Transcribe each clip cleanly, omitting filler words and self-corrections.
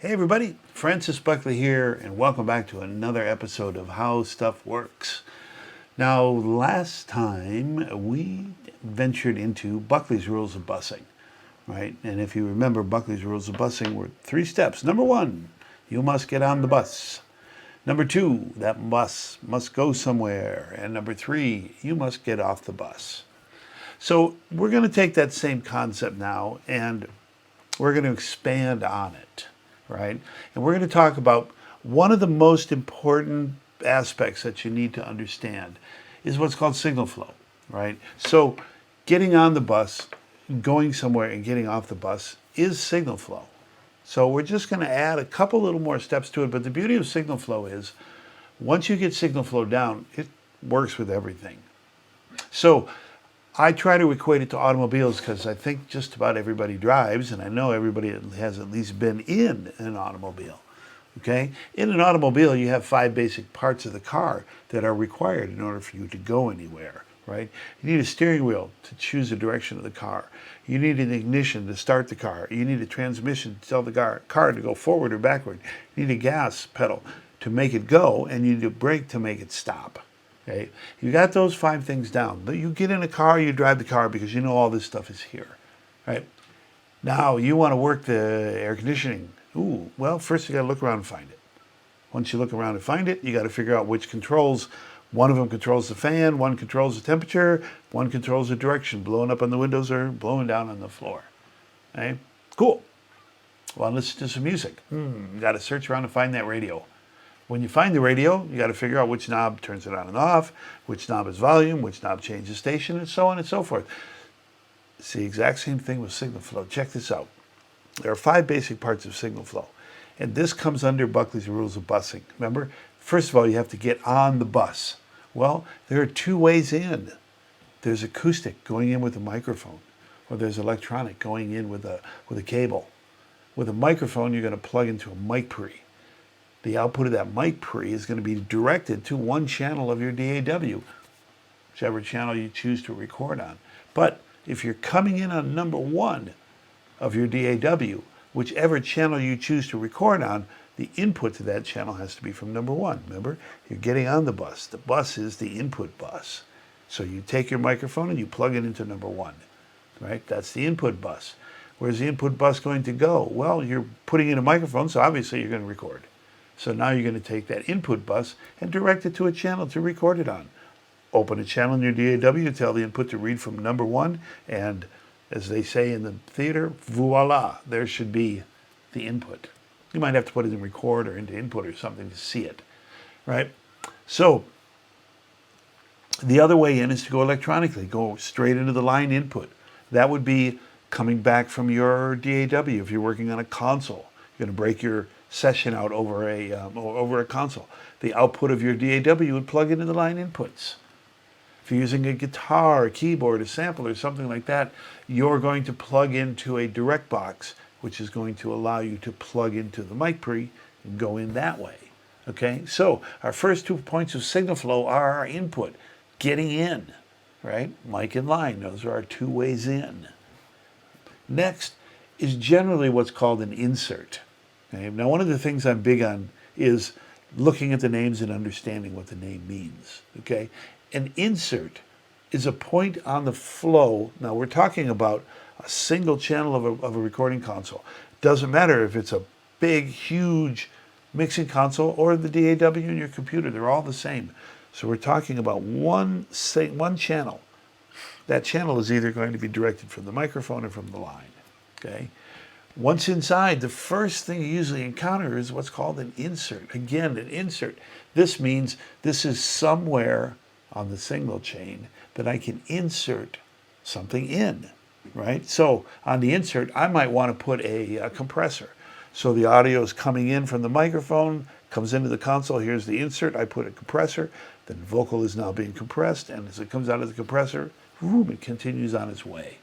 Hey everybody, Francis Buckley here, and welcome back to another episode of How Stuff Works. Now, last time we ventured into Buckley's rules of busing, right? And if you remember, Buckley's rules of busing were 3 steps. Number 1, you must get on the bus. Number 2, that bus must go somewhere. And number 3, you must get off the bus. So we're going to take that same concept now and we're going to expand on it, right? And we're going to talk about one of the most important aspects that you need to understand is what's called signal flow, right? So getting on the bus, going somewhere and getting off the bus is signal flow. So we're just going to add a couple little more steps to it, but the beauty of signal flow is once you get signal flow down, it works with everything. So I try to equate it to automobiles because I think just about everybody drives, and I know everybody has at least been in an automobile. Okay? In an automobile, you have 5 basic parts of the car that are required in order for you to go anywhere, right? You need a steering wheel to choose the direction of the car. You need an ignition to start the car. You need a transmission to tell the car to go forward or backward. You need a gas pedal to make it go, and you need a brake to make it stop. Okay, you got those 5 things down. You get in a car, you drive the car because you know all this stuff is here, right? Now you want to work the air conditioning. Ooh, well, first you got to look around and find it. Once you look around and find it, you got to figure out which controls. One of them controls the fan, one controls the temperature, one controls the direction, blowing up on the windows or blowing down on the floor. Okay, cool. Well, listen to some music. You got to search around and find that radio. When you find the radio, you got to figure out which knob turns it on and off, which knob is volume, which knob changes station, and so on and so forth. It's the exact same thing with signal flow. Check this out. There are 5 basic parts of signal flow, and this comes under Buckley's rules of busing. Remember, first of all, you have to get on the bus. Well, there are 2 ways in. There's acoustic going in with a microphone, or there's electronic going in with a cable. With a microphone, you're going to plug into a mic pre. The output of that mic pre is going to be directed to one channel of your DAW, whichever channel you choose to record on. But if you're coming in on number 1 of your DAW, whichever channel you choose to record on, the input to that channel has to be from number 1. Remember, you're getting on the bus. The bus is the input bus. So you take your microphone and you plug it into number 1, right? That's the input bus. Where's the input bus going to go? Well, you're putting in a microphone, so obviously you're going to record. So now you're going to take that input bus and direct it to a channel to record it on. Open a channel in your DAW, tell the input to read from number 1, and as they say in the theater, voila, there should be the input. You might have to put it in record or into input or something to see it, right? So the other way in is to go electronically, go straight into the line input. That would be coming back from your DAW. If you're working on a console, you're going to break your session out over a console. The output of your DAW would plug into the line inputs. If you're using a guitar, a keyboard, a sampler, something like that, you're going to plug into a direct box, which is going to allow you to plug into the mic pre and go in that way. Okay, so our first 2 points of signal flow are our input, getting in, right? Mic and line, those are our 2 ways in. Next is generally what's called an insert. Okay? Now, one of the things I'm big on is looking at the names and understanding what the name means. Okay, an insert is a point on the flow. Now, we're talking about a single channel of a recording console. Doesn't matter if it's a big, huge mixing console or the DAW in your computer. They're all the same. So we're talking about one channel. That channel is either going to be directed from the microphone or from the line. Okay. Once inside, the first thing you usually encounter is what's called an insert. Again, an insert. This means this is somewhere on the signal chain that I can insert something in, right? So on the insert, I might want to put a compressor. So the audio is coming in from the microphone, comes into the console, here's the insert, I put a compressor, then vocal is now being compressed, and as it comes out of the compressor, it continues on its way.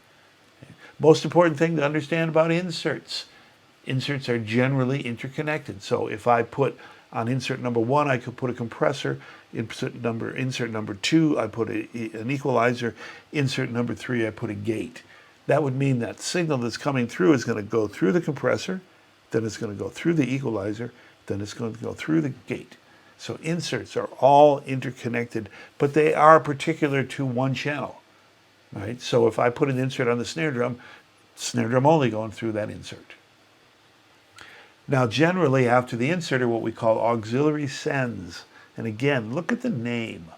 Most important thing to understand about inserts. Inserts are generally interconnected. So if I put on insert number 1, I could put a compressor. Insert number 2, I put an equalizer. Insert number 3, I put a gate. That would mean that signal that's coming through is going to go through the compressor, then it's going to go through the equalizer, then it's going to go through the gate. So inserts are all interconnected, but they are particular to one channel, right? So if I put an insert on the snare drum only going through that insert. Now, generally after the insert are what we call auxiliary sends. And again, look at the name.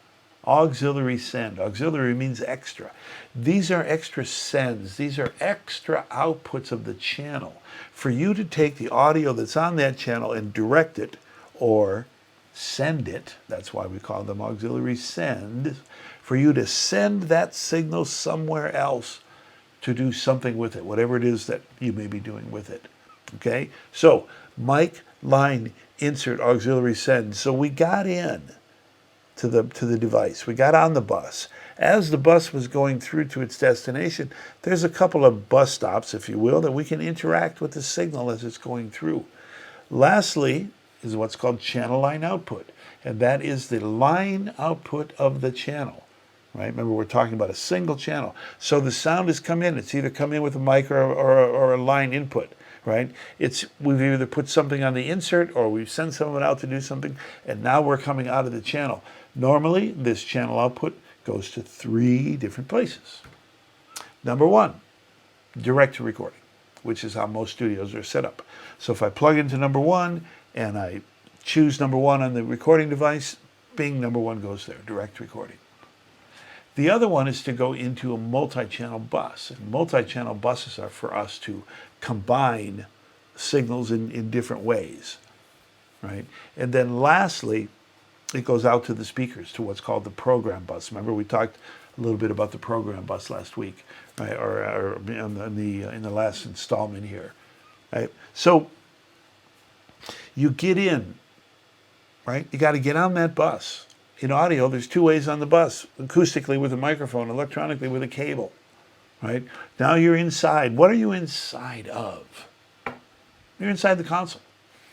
Auxiliary send. Auxiliary means extra. These are extra sends. These are extra outputs of the channel for you to take the audio that's on that channel and direct it or send it. That's why we call them auxiliary send. For you to send that signal somewhere else to do something with it, whatever it is that you may be doing with it. Okay? So, mic, line, insert, auxiliary send. So we got in to the device. We got on the bus. As the bus was going through to its destination, there's a couple of bus stops, if you will, that we can interact with the signal as it's going through. Lastly is what's called channel line output, and that is the line output of the channel. Right? Remember, we're talking about a single channel. So the sound has come in. It's either come in with a mic or a line input. Right? We've either put something on the insert or we've sent someone out to do something, and now we're coming out of the channel. Normally, this channel output goes to 3 different places. Number 1, direct to recording, which is how most studios are set up. So if I plug into number 1 and I choose number 1 on the recording device, bing, number 1 goes there, direct recording. The other one is to go into a multi-channel bus. And multi-channel buses are for us to combine signals in different ways, right? And then lastly, it goes out to the speakers, to what's called the program bus. Remember, we talked a little bit about the program bus last week, right? Or in the last installment here, right? So you get in, right? You got to get on that bus. In audio, there's 2 ways on the bus: acoustically with a microphone, electronically with a cable, right? Now you're inside. What are you inside of? You're inside the console,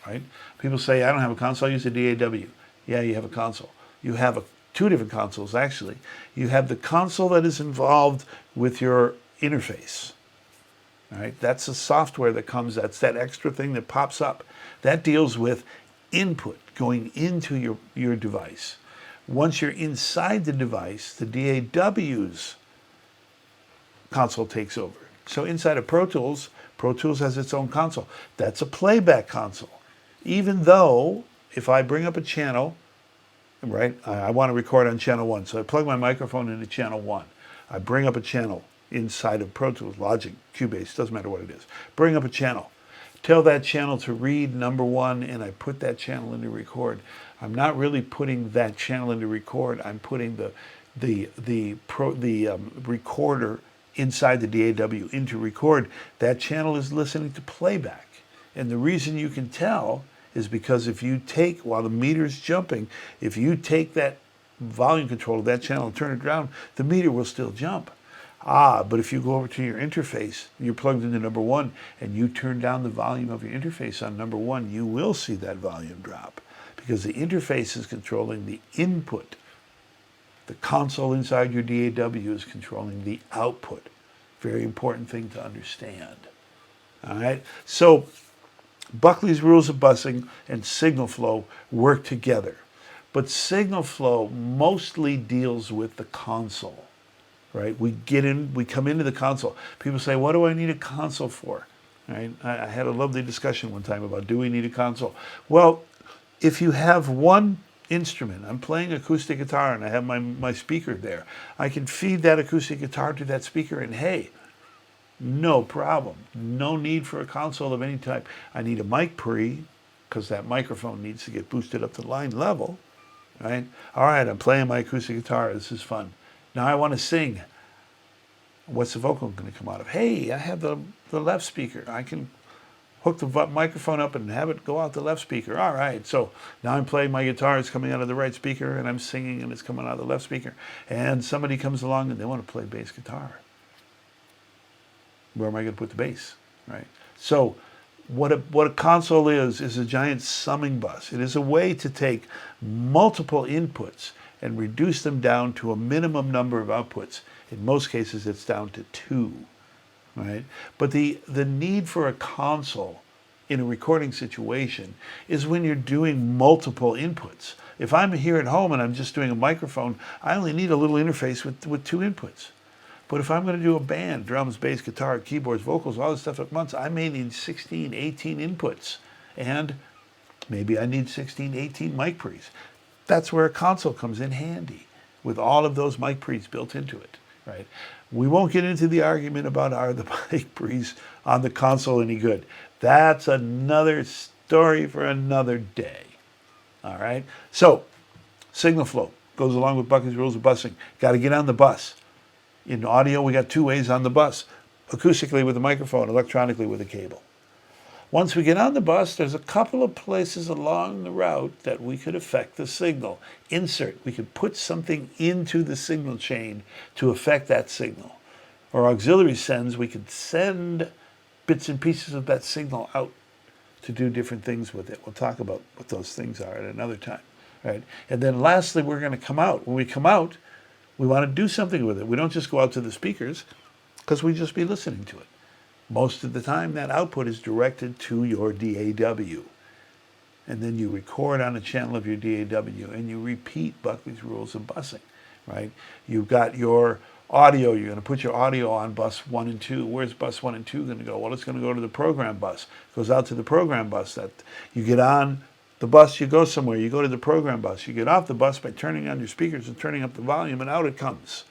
right? People say, I don't have a console, I use a DAW. Yeah, you have a console. You have 2 different consoles, actually. You have the console that is involved with your interface, right? That's the software that comes, that's that extra thing that pops up. That deals with input going into your device. Once you're inside the device, the DAW's console takes over. So inside of Pro Tools has its own console. That's a playback console. Even though, if I bring up a channel, right, I want to record on channel 1, so I plug my microphone into channel 1. I bring up a channel inside of Pro Tools, Logic, Cubase, doesn't matter what it is. Bring up a channel. Tell that channel to read number 1, and I put that channel into record. I'm not really putting that channel into record. I'm putting the recorder inside the DAW into record. That channel is listening to playback. And the reason you can tell is because if you take, while the meter's jumping, if you take that volume control of that channel and turn it down, the meter will still jump. But if you go over to your interface, you're plugged into number 1, and you turn down the volume of your interface on number 1, you will see that volume drop, because the interface is controlling the input. The console inside your DAW is controlling the output. Very important thing to understand. All right? So Buckley's rules of busing and signal flow work together. But signal flow mostly deals with the console. Right? We come into the console. People say, what do I need a console for? Right? I had a lovely discussion one time about, do we need a console? Well, if you have one instrument, I'm playing acoustic guitar and I have my speaker there, I can feed that acoustic guitar to that speaker and hey, no problem. No need for a console of any type. I need a mic pre, because that microphone needs to get boosted up to line level. Right? All right, I'm playing my acoustic guitar. This is fun. Now I want to sing. What's the vocal going to come out of? Hey, I have the left speaker. I can hook the microphone up and have it go out the left speaker. All right, so now I'm playing my guitar. It's coming out of the right speaker, and I'm singing, and it's coming out of the left speaker. And somebody comes along, and they want to play bass guitar. Where am I going to put the bass? Right? So what a console is a giant summing bus. It is a way to take multiple inputs and reduce them down to a minimum number of outputs. In most cases, it's down to 2, right? But the need for a console in a recording situation is when you're doing multiple inputs. If I'm here at home and I'm just doing a microphone, I only need a little interface with 2 inputs. But if I'm going to do a band, drums, bass, guitar, keyboards, vocals, all this stuff at once, I may need 16, 18 inputs. And maybe I need 16, 18 mic pre's. That's where a console comes in handy, with all of those mic pre's built into it, right? We won't get into the argument about are the mic pre's on the console any good. That's another story for another day, all right? So, signal flow goes along with Buckley's rules of busing. Got to get on the bus. In audio, we got 2 ways on the bus: acoustically with a microphone, electronically with a cable. Once we get on the bus, there's a couple of places along the route that we could affect the signal. Insert, we could put something into the signal chain to affect that signal. Or auxiliary sends, we could send bits and pieces of that signal out to do different things with it. We'll talk about what those things are at another time, right? And then lastly, we're going to come out. When we come out, we want to do something with it. We don't just go out to the speakers, because we just be listening to it. Most of the time, that output is directed to your DAW. And then you record on a channel of your DAW, and you repeat Buckley's rules of busing, right? You've got your audio. You're going to put your audio on bus 1 and 2. Where's bus 1 and 2 going to go? Well, it's going to go to the program bus. It goes out to the program bus. That you get on the bus, you go somewhere, you go to the program bus. You get off the bus by turning on your speakers and turning up the volume, and out it comes.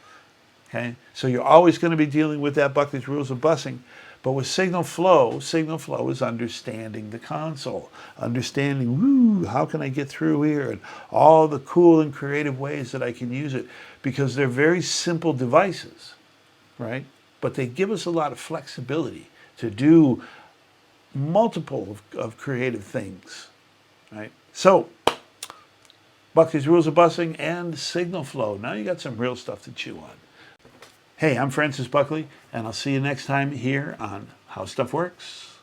Okay? So you're always going to be dealing with that Buckley's rules of busing. But with signal flow is understanding the console, understanding, how can I get through here, and all the cool and creative ways that I can use it, because they're very simple devices, right? But they give us a lot of flexibility to do multiple of creative things, right? So, Buckley's rules of busing and signal flow. Now you got some real stuff to chew on. Hey, I'm Francis Buckley, and I'll see you next time here on How Stuff Works.